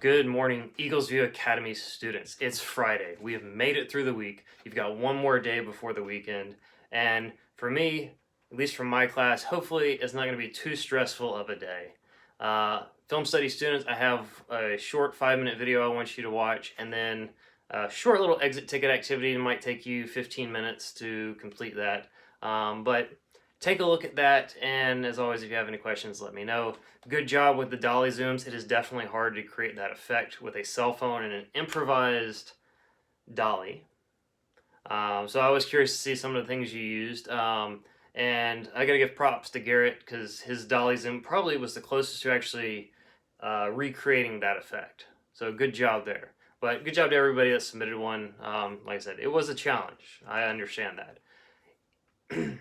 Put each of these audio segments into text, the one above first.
Good morning, Eagles View Academy students. It's Friday. We have made it through the week. You've got one more day before the weekend. And for me, at least from my class, hopefully it's not going to be too stressful of a day. Film study students, I have a short 5-minute video I want you to watch, and then a short little exit ticket activity. It might take you 15 minutes to complete that. But take a look at that, and as always, if you have any questions, let me know. Good job with the dolly zooms. It is definitely hard to create that effect with a cell phone and an improvised dolly. So I was curious to see some of the things you used. And I gotta give props to Garrett because his dolly zoom probably was the closest to actually recreating that effect. So good job there. But good job to everybody that submitted one. Like I said, it was a challenge. I understand that.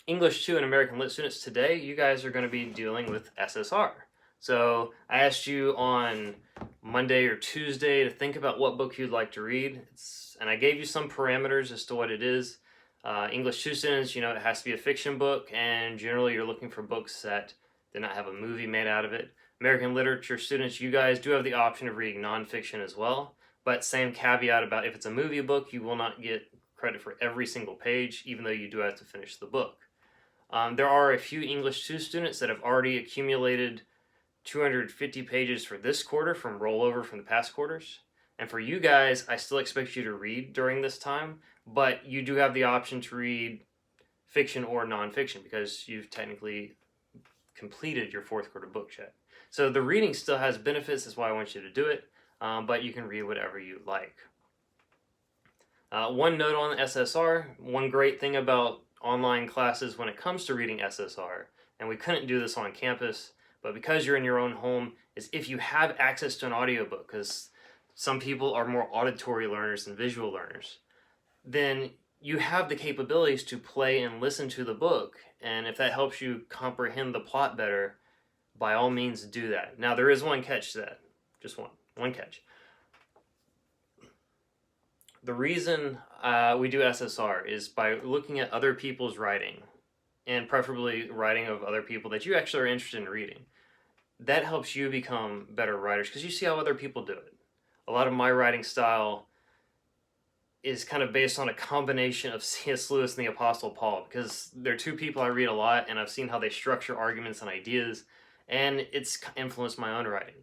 English 2 and American Lit students, today you guys are going to be dealing with SSR. So I asked you on Monday or Tuesday to think about what book you'd like to read, and I gave you some parameters as to what it is. English 2 students, you know, it has to be a fiction book, and generally you're looking for books that did not have a movie made out of it. American literature students, you guys do have the option of reading nonfiction as well, but same caveat about if it's a movie book, you will not get credit for every single page, even though you do have to finish the book. There are a few English 2 students that have already accumulated 250 pages for this quarter from rollover from the past quarters. And for you guys, I still expect you to read during this time, but you do have the option to read fiction or nonfiction because you've technically completed your fourth quarter book check. So the reading still has benefits, that's why I want you to do it, but you can read whatever you like. One note on SSR, one great thing about online classes when it comes to reading SSR, and we couldn't do this on campus, but because you're in your own home, is if you have access to an audiobook, because some people are more auditory learners than visual learners, then you have the capabilities to play and listen to the book, and if that helps you comprehend the plot better, by all means do that. Now there is one catch to that, just one catch. The reason we do SSR is by looking at other people's writing, and preferably writing of other people that you actually are interested in reading. That helps you become better writers because you see how other people do it. A lot of my writing style is kind of based on a combination of C.S. Lewis and the Apostle Paul, because they're two people I read a lot, and I've seen how they structure arguments and ideas, and it's influenced my own writing.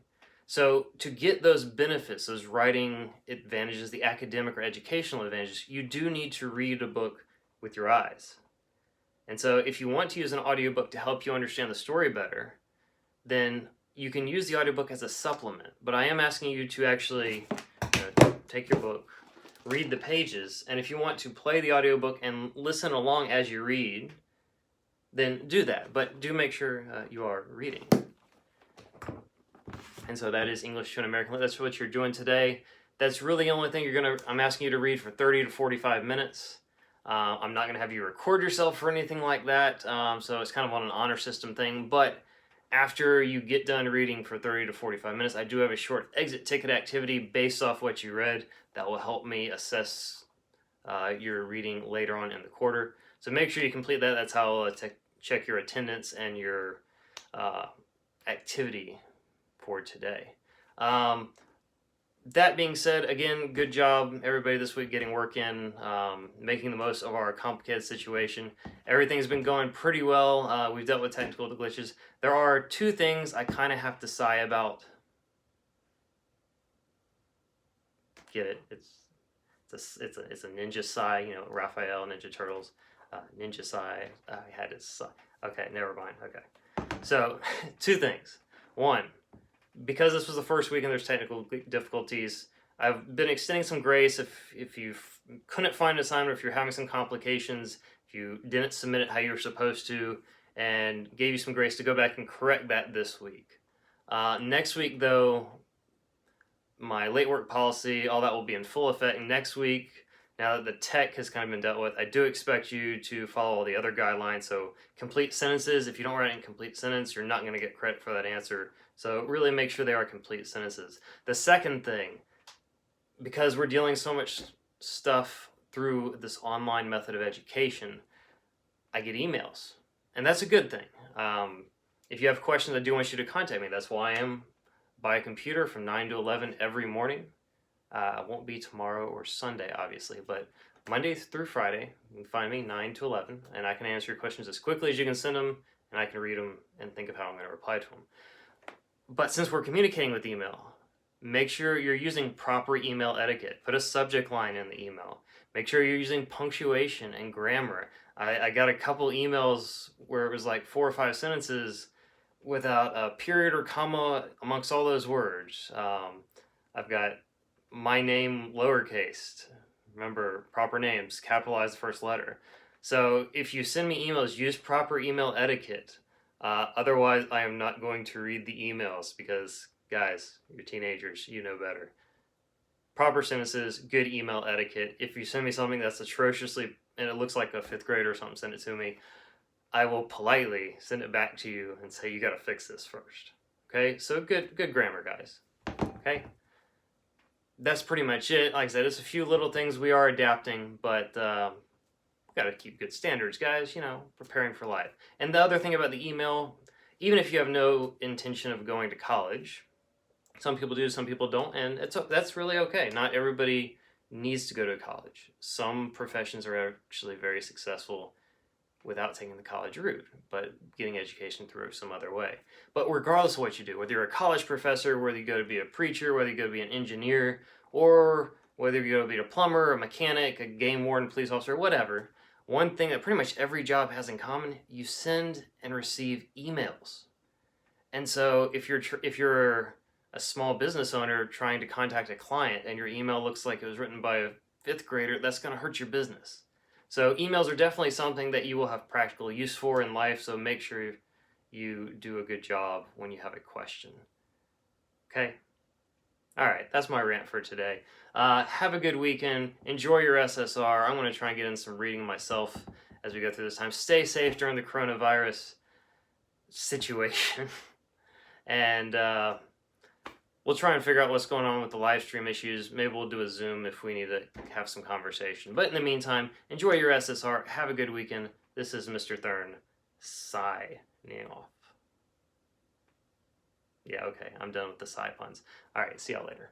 So to get those benefits, those writing advantages, the academic or educational advantages, you do need to read a book with your eyes. And so if you want to use an audiobook to help you understand the story better, then you can use the audiobook as a supplement. But I am asking you to actually take your book, read the pages, and if you want to play the audiobook and listen along as you read, then do that. But do make sure you are reading. And so that is English 2 and American Lit. That's what you're doing today. That's really the only thing I'm asking you to read for 30 to 45 minutes. I'm not going to have you record yourself for anything like that. So it's kind of on an honor system thing. But after you get done reading for 30 to 45 minutes, I do have a short exit ticket activity based off what you read that will help me assess your reading later on in the quarter. So make sure you complete that. That's how I'll check your attendance and your activity for today. That being said, again, good job everybody this week getting work in, making the most of our complicated situation. Everything's been going pretty well. We've dealt with technical glitches. There are two things I kind of have to sigh about. Get it? It's a ninja sigh, you know, Raphael, Ninja Turtles, ninja sigh. I had to sigh. Okay, never mind. Okay, so two things. One, because this was the first week and there's technical difficulties, I've been extending some grace if you couldn't find an assignment, if you're having some complications, if you didn't submit it how you were supposed to, and gave you some grace to go back and correct that this week. Next week, though, my late work policy, all that will be in full effect next week. Now that the tech has kind of been dealt with, I do expect you to follow all the other guidelines. So complete sentences, if you don't write an incomplete sentence, you're not going to get credit for that answer. So really make sure they are complete sentences. The second thing, because we're dealing so much stuff through this online method of education, I get emails. And that's a good thing. If you have questions, I do want you to contact me. That's why I am by a computer from 9 to 11 every morning. It won't be tomorrow or Sunday, obviously, but Monday through Friday, you can find me 9 to 11, and I can answer your questions as quickly as you can send them, and I can read them and think of how I'm going to reply to them. But since we're communicating with email, make sure you're using proper email etiquette. Put a subject line in the email. Make sure you're using punctuation and grammar. I got a couple emails where it was like 4 or 5 sentences without a period or comma amongst all those words. I've got my name lowercase. Remember, proper names, capitalize the first letter. So if you send me emails, use proper email etiquette. Otherwise, I am not going to read the emails because, guys, you're teenagers, you know better. Proper sentences, good email etiquette. If you send me something that's atrociously, and it looks like a 5th grader or something, send it to me. I will politely send it back to you and say, you got to fix this first. Okay, so good grammar, guys. Okay, that's pretty much it. Like I said, it's a few little things we are adapting, but got to keep good standards, guys, you know, preparing for life. And the other thing about the email, even if you have no intention of going to college, some people do, some people don't, and that's really okay. Not everybody needs to go to college. Some professions are actually very successful without taking the college route, but getting education through some other way. But regardless of what you do, whether you're a college professor, whether you go to be a preacher, whether you go to be an engineer, or whether you go to be a plumber, a mechanic, a game warden, police officer, whatever, one thing that pretty much every job has in common, you send and receive emails. And so if you're a small business owner trying to contact a client and your email looks like it was written by a 5th grader, that's going to hurt your business. So emails are definitely something that you will have practical use for in life, so make sure you do a good job when you have a question. Okay? Alright, that's my rant for today. Have a good weekend. Enjoy your SSR. I'm going to try and get in some reading myself as we go through this time. Stay safe during the coronavirus situation. And we'll try and figure out what's going on with the live stream issues. Maybe we'll do a Zoom if we need to have some conversation. But in the meantime, enjoy your SSR. Have a good weekend. This is Mr. Thurn signing off. Yeah, okay. I'm done with the side puns. All right. See y'all later.